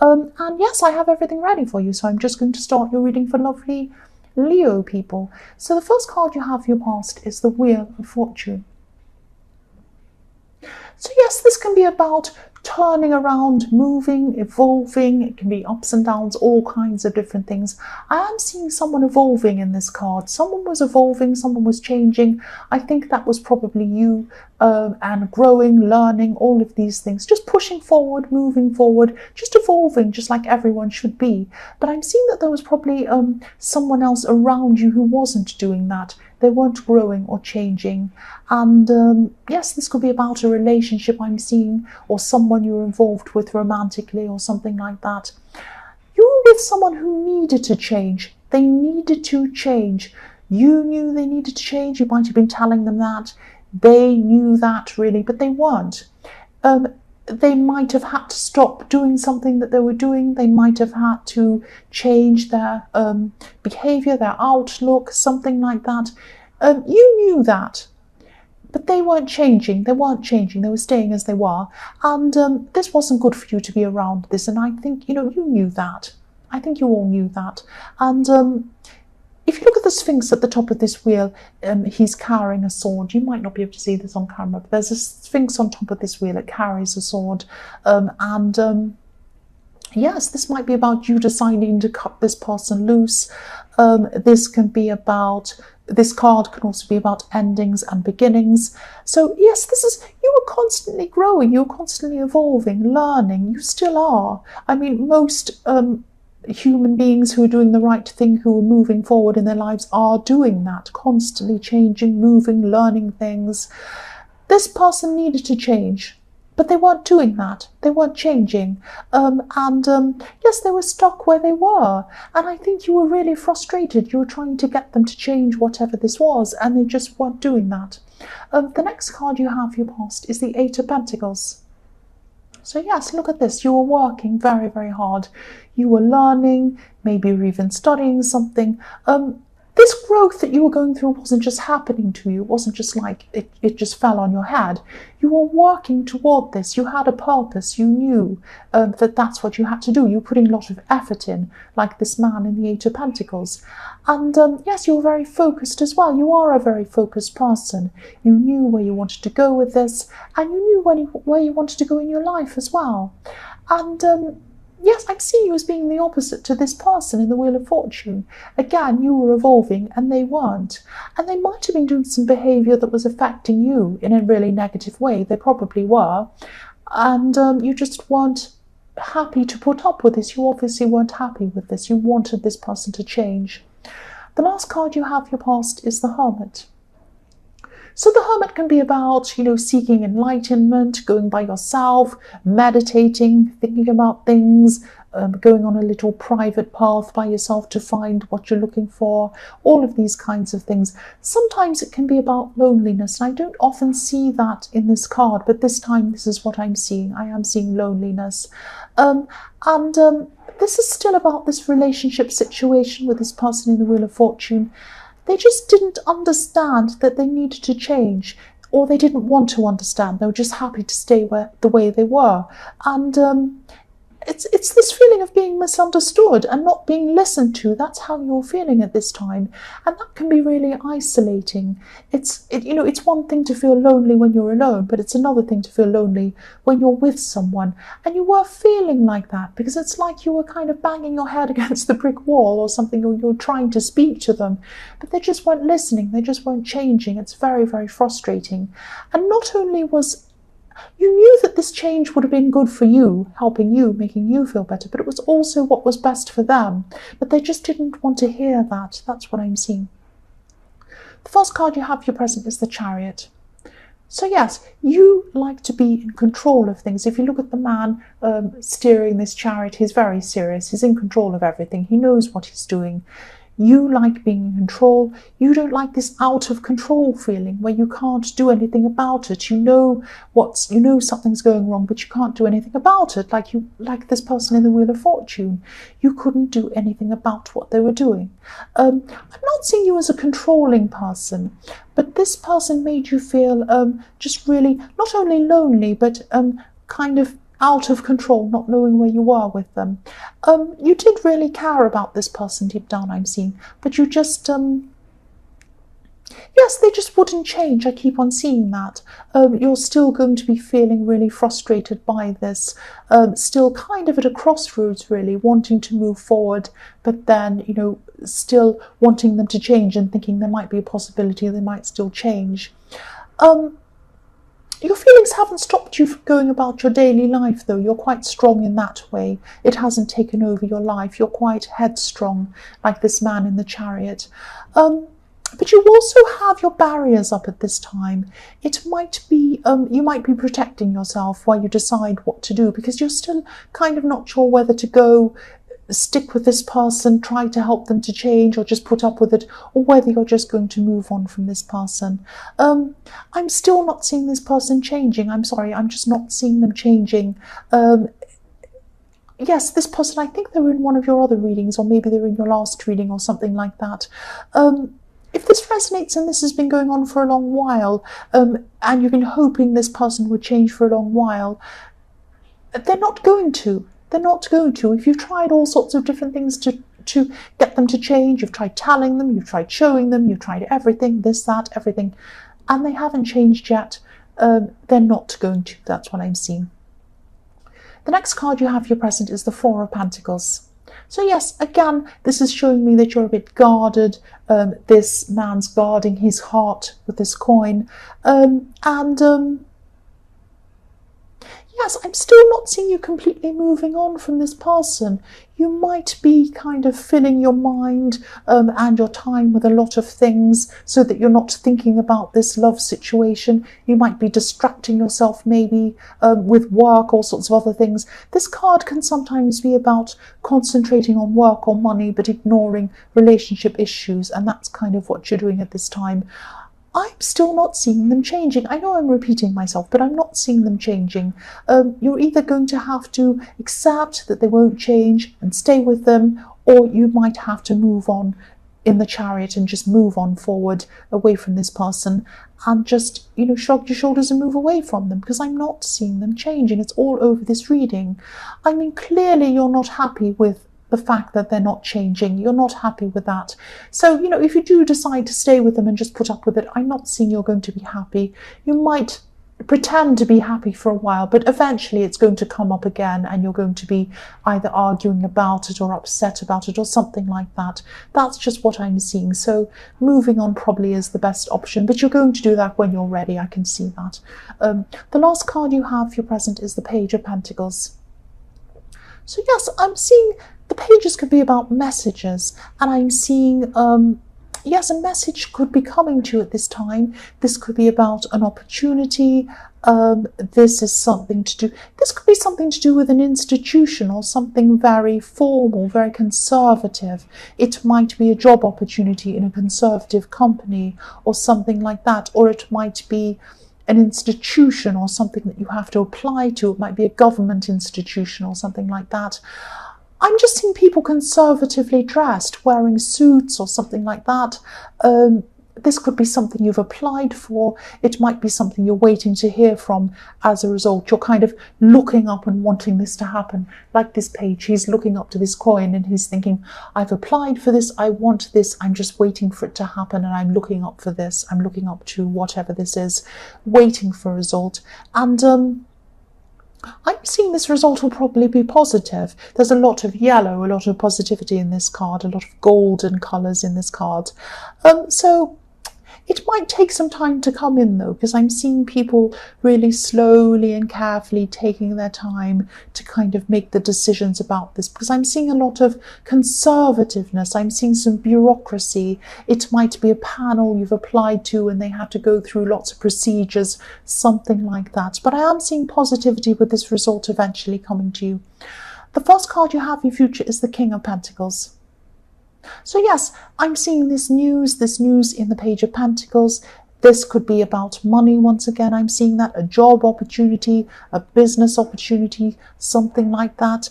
And yes, I have everything ready for you, so I'm just going to start your reading for lovely Leo people. So the first card you have for your past is the Wheel of Fortune. So yes, this can be about turning around, moving, evolving. It can be ups and downs, all kinds of different things. I am seeing someone evolving in this card. Someone was evolving, someone was changing. I think that was probably you, and growing, learning, all of these things. Just pushing forward, moving forward, just evolving, just like everyone should be. But I'm seeing that there was probably someone else around you who wasn't doing that. They weren't growing or changing. And yes, this could be about a relationship I'm seeing, or someone you're involved with romantically or something like that. You were with someone who needed to change. They needed to change. You knew they needed to change. You might have been telling them that. They knew that really, but they weren't. They might have had to stop doing something that they were doing. They might have had to change their behavior, their outlook, something like that. You knew that, but they weren't changing. They weren't changing. They were staying as they were. And this wasn't good for you to be around this. And I think, you knew that. I think you all knew that. And if you look at the Sphinx at the top of this wheel, he's carrying a sword. You might not be able to see this on camera, but there's a Sphinx on top of this wheel. It carries a sword. Yes, this might be about you deciding to cut this person loose. This card can also be about endings and beginnings. So yes, you were constantly growing, you were constantly evolving, learning. You still are. I mean, most human beings who are doing the right thing, who are moving forward in their lives, are doing that, constantly changing, moving, learning things. This person needed to change, but they weren't doing that. They weren't changing. Yes, they were stuck where they were. And I think you were really frustrated. You were trying to get them to change whatever this was, and they just weren't doing that. The next card you have for your past is the Eight of Pentacles. So yes, look at this. You were working very, very hard. You were learning, maybe you're even studying something. This growth that you were going through wasn't just happening to you. It wasn't just like it just fell on your head. You were working toward this. You had a purpose. You knew that that's what you had to do. You were putting a lot of effort in, like this man in the Eight of Pentacles. And yes, you were very focused as well. You are a very focused person. You knew where you wanted to go with this, and you knew where you wanted to go in your life as well. And yes, I'm seeing you as being the opposite to this person in the Wheel of Fortune. Again, you were evolving and they weren't. And they might have been doing some behaviour that was affecting you in a really negative way. They probably were. And you just weren't happy to put up with this. You obviously weren't happy with this. You wanted this person to change. The last card you have for your past is the Hermit. So the Hermit can be about, seeking enlightenment, going by yourself, meditating, thinking about things, going on a little private path by yourself to find what you're looking for, all of these kinds of things. Sometimes it can be about loneliness, and I don't often see that in this card, but this time this is what I'm seeing. I am seeing loneliness. This is still about this relationship situation with this person in the Wheel of Fortune. They just didn't understand that they needed to change, or they didn't want to understand. They were just happy to stay the way they were. And it's this feeling of being misunderstood and not being listened to. That's how you're feeling at this time. And that can be really isolating. It's one thing to feel lonely when you're alone, but it's another thing to feel lonely when you're with someone. And you were feeling like that because it's like you were kind of banging your head against the brick wall or something, or you're trying to speak to them, but they just weren't listening. They just weren't changing. It's very, very frustrating. And not only you knew that this change would have been good for you, helping you, making you feel better, but it was also what was best for them. But they just didn't want to hear that. That's what I'm seeing. The first card you have for your present is the Chariot. So yes, you like to be in control of things. If you look at the man steering this chariot, he's very serious. He's in control of everything. He knows what he's doing. You like being in control. You don't like this out of control feeling where you can't do anything about it. You know something's going wrong, but you can't do anything about it. Like this person in the Wheel of Fortune. You couldn't do anything about what they were doing. I'm not seeing you as a controlling person, but this person made you feel just really not only lonely, but kind of out of control, not knowing where you were with them. You did really care about this person deep down, I'm seeing, but you just, yes, they just wouldn't change. I keep on seeing that. You're still going to be feeling really frustrated by this, still kind of at a crossroads, really, wanting to move forward, but then, you know, still wanting them to change and thinking there might be a possibility they might still change. Your feelings haven't stopped you from going about your daily life, though. You're quite strong in that way. It hasn't taken over your life. You're quite headstrong, like this man in the chariot. But you also have your barriers up at this time. It might be, you might be protecting yourself while you decide what to do, because you're still kind of not sure whether to go stick with this person, try to help them to change, or just put up with it, or whether you're just going to move on from this person. I'm still not seeing this person changing. I'm sorry, I'm just not seeing them changing. Yes, this person, I think they're in one of your other readings, or maybe they're in your last reading or something like that. If this resonates and this has been going on for a long while, and you've been hoping this person would change for a long while, they're not going to. They're not going to. If you've tried all sorts of different things to get them to change, you've tried telling them, you've tried showing them, you've tried everything, this, that, everything, and they haven't changed yet, they're not going to. That's what I'm seeing. The next card you have for your present is the Four of Pentacles. So yes, again, this is showing me that you're a bit guarded. This man's guarding his heart with this coin. Yes, I'm still not seeing you completely moving on from this person. You might be kind of filling your mind and your time with a lot of things so that you're not thinking about this love situation. You might be distracting yourself maybe with work, all sorts of other things. This card can sometimes be about concentrating on work or money but ignoring relationship issues, and that's kind of what you're doing at this time. I'm still not seeing them changing. I know I'm repeating myself, but I'm not seeing them changing. You're either going to have to accept that they won't change and stay with them, or you might have to move on in the Chariot and just move on forward away from this person and just, you know, shrug your shoulders and move away from them, because I'm not seeing them changing. It's all over this reading. I mean, clearly you're not happy with the fact that they're not changing. You're not happy with that. So, you know, if you do decide to stay with them and just put up with it, I'm not seeing you're going to be happy. You might pretend to be happy for a while, but eventually it's going to come up again and you're going to be either arguing about it or upset about it or something like that. That's just what I'm seeing. So moving on probably is the best option, but you're going to do that when you're ready. I can see that. The last card you have for your present is the Page of Pentacles. So yes, I'm seeing the pages could be about messages, and I'm seeing, yes, a message could be coming to you at this time. This could be about an opportunity. This is something to do, this could be something to do with an institution or something very formal, very conservative. It might be a job opportunity in a conservative company or something like that, or it might be an institution or something that you have to apply to. It might be a government institution or something like that. I'm just seeing people conservatively dressed, wearing suits or something like that. This could be something you've applied for. It might be something you're waiting to hear from as a result. You're kind of looking up and wanting this to happen. Like this page, he's looking up to this coin and he's thinking, I've applied for this, I want this, I'm just waiting for it to happen, and I'm looking up for this. I'm looking up to whatever this is, waiting for a result. And I'm seeing this result will probably be positive. There's a lot of yellow, a lot of positivity in this card, a lot of golden colours in this card. So it might take some time to come in though, because I'm seeing people really slowly and carefully taking their time to kind of make the decisions about this, because I'm seeing a lot of conservativeness. I'm seeing some bureaucracy. It might be a panel you've applied to and they have to go through lots of procedures, something like that. But I am seeing positivity with this result eventually coming to you. The first card you have in your future is the King of Pentacles. So yes, I'm seeing this news in the Page of Pentacles. This could be about money once again. I'm seeing that, a job opportunity, a business opportunity, something like that.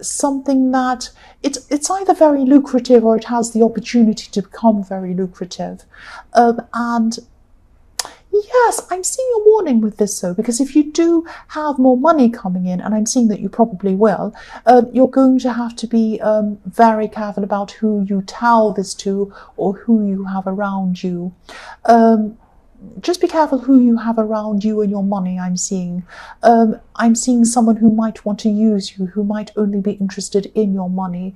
Something that it's either very lucrative or it has the opportunity to become very lucrative. And yes, I'm seeing a warning with this though, because if you do have more money coming in, and I'm seeing that you probably will, you're going to have to be very careful about who you tell this to or who you have around you. Just be careful who you have around you and your money, I'm seeing. I'm seeing someone who might want to use you, who might only be interested in your money.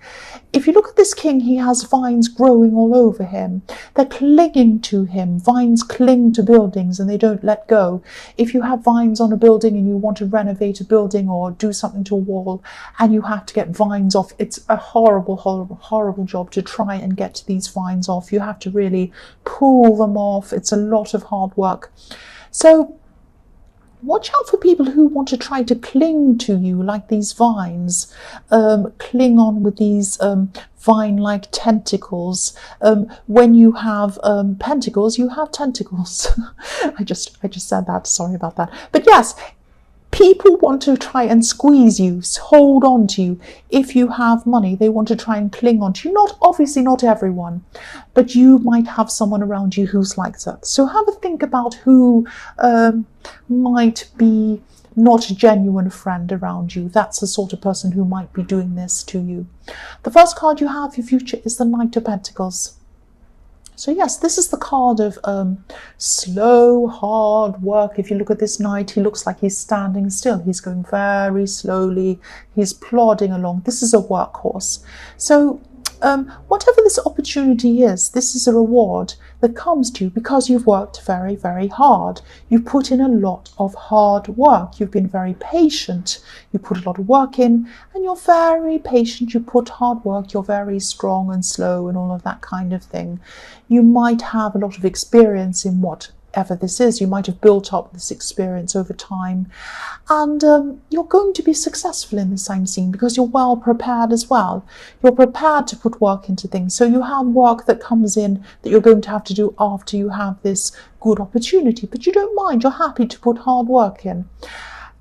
If you look at this king, he has vines growing all over him. They're clinging to him. Vines cling to buildings and they don't let go. If you have vines on a building and you want to renovate a building or do something to a wall and you have to get vines off, it's a horrible, horrible, horrible job to try and get these vines off. You have to really pull them off. It's a lot of hard work. So watch out for people who want to try to cling to you like these vines, cling on with these vine-like tentacles. When you have pentacles, you have tentacles. I just said that, sorry about that. But yes, people want to try and squeeze you, hold on to you. If you have money, they want to try and cling on to you. Obviously not everyone, but you might have someone around you who's like that. So have a think about who might be not a genuine friend around you. That's the sort of person who might be doing this to you. The first card you have, your future, is the Knight of Pentacles. So yes, this is the card of slow, hard work. If you look at this knight, he looks like he's standing still. He's going very slowly. He's plodding along. This is a workhorse. So whatever this opportunity is, this is a reward that comes to you because you've worked very, very hard. You've put in a lot of hard work. You've been very patient. You put a lot of work in and you're very patient. You put hard work. You're very strong and slow and all of that kind of thing. You might have a lot of experience in whatever this is. You might have built up this experience over time, and you're going to be successful in this, I'm seeing, because you're well prepared as well. You're prepared to put work into things. So you have work that comes in that you're going to have to do after you have this good opportunity, but you don't mind. You're happy to put hard work in.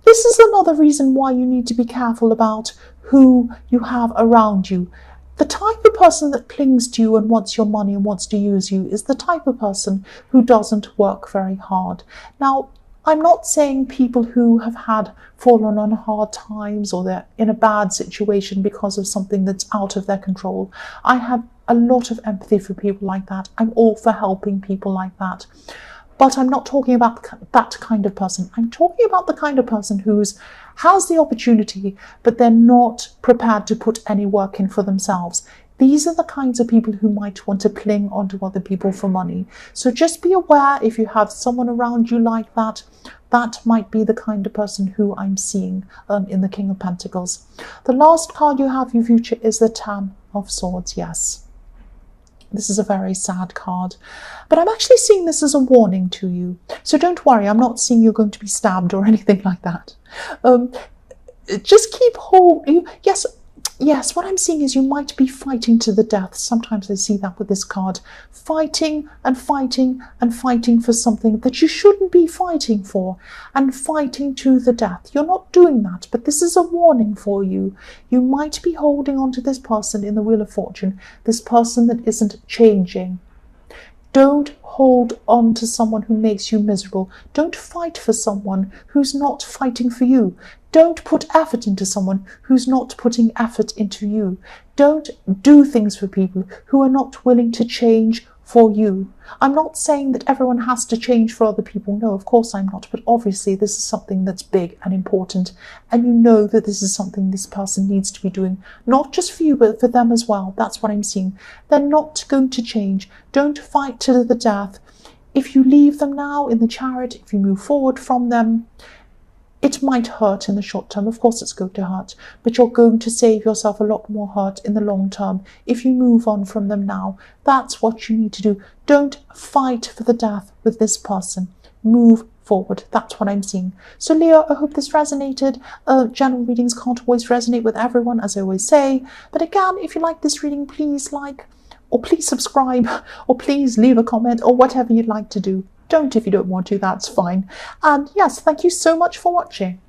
This is another reason why you need to be careful about who you have around you. The type of person that clings to you and wants your money and wants to use you is the type of person who doesn't work very hard. Now, I'm not saying people who have fallen on hard times or they're in a bad situation because of something that's out of their control. I have a lot of empathy for people like that. I'm all for helping people like that. But I'm not talking about that kind of person. I'm talking about the kind of person who has the opportunity, but they're not prepared to put any work in for themselves. These are the kinds of people who might want to cling onto other people for money. So just be aware if you have someone around you like that, that might be the kind of person who I'm seeing in the King of Pentacles. The last card you have, your future, is the Ten of Swords. Yes. This is a very sad card, but I'm actually seeing this as a warning to you. So don't worry, I'm not seeing you're going to be stabbed or anything like that. Just keep hold. Yes, what I'm seeing is you might be fighting to the death. Sometimes I see that with this card. Fighting and fighting and fighting for something that you shouldn't be fighting for, and fighting to the death. You're not doing that, but this is a warning for you. You might be holding on to this person in the Wheel of Fortune, this person that isn't changing. Don't hold on to someone who makes you miserable. Don't fight for someone who's not fighting for you. Don't put effort into someone who's not putting effort into you. Don't do things for people who are not willing to change for you. I'm not saying that everyone has to change for other people. No, of course I'm not. But obviously this is something that's big and important. And you know that this is something this person needs to be doing. Not just for you, but for them as well. That's what I'm seeing. They're not going to change. Don't fight to the death. If you leave them now in the Chariot, if you move forward from them, it might hurt in the short term. Of course it's going to hurt, but you're going to save yourself a lot more hurt in the long term if you move on from them now. That's what you need to do. Don't fight for the death with this person. Move forward. That's what I'm seeing. So Leo, I hope this resonated. General readings can't always resonate with everyone, as I always say. But again, if you like this reading, please like, or please subscribe, or please leave a comment, or whatever you'd like to do. Don't if you don't want to, that's fine. And yes, thank you so much for watching.